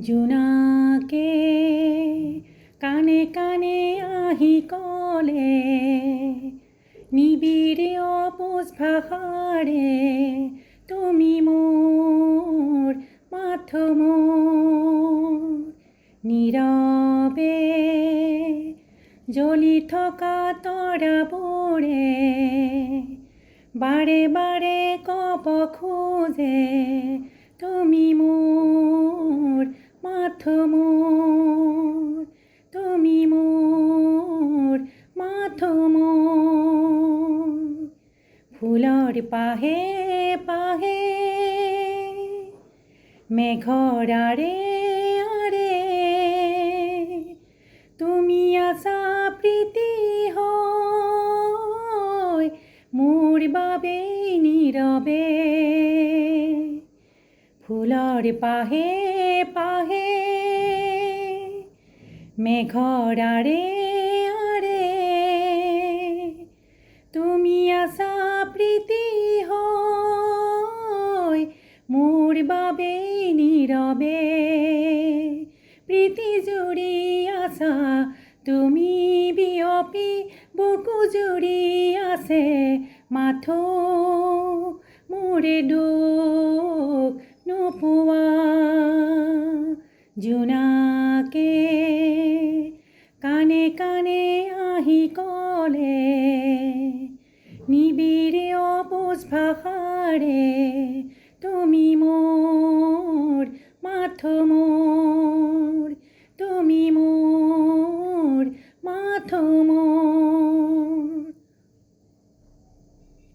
জোনাকে কানে কানে আহি কলে নিবিড়ে অবুজ ভাষাৰে তুমি মোৰ মাথো মোৰ নীৰৱে জ্বলি থকা তৰাবোৰে বাৰে বাৰে ক'ব খোজে তুমি মোৰ মাথো মোৰ তুমি মোৰ মাথো মোৰ ফুলৰ পাহে পাহে মেঘৰ আৰে আৰে তুমি আছা প্ৰীতি হৈ মোৰ বাবে নীৰৱে ফুলৰ পাহে পাহে মেঘৰ আৰে আৰে তুমি আছা প্ৰীতি হৈ মোৰ বাবে নীৰৱে প্ৰীতি জুৰি আছা তুমি বিয়পি বুকু জুৰি আছে মাথো মোৰে দুখ নোপোৱা জোনাকে কানে কানে আহি কলে নিবিড়ে অবুজ ভাষাৰে তুমি মোৰ মাথো মোৰ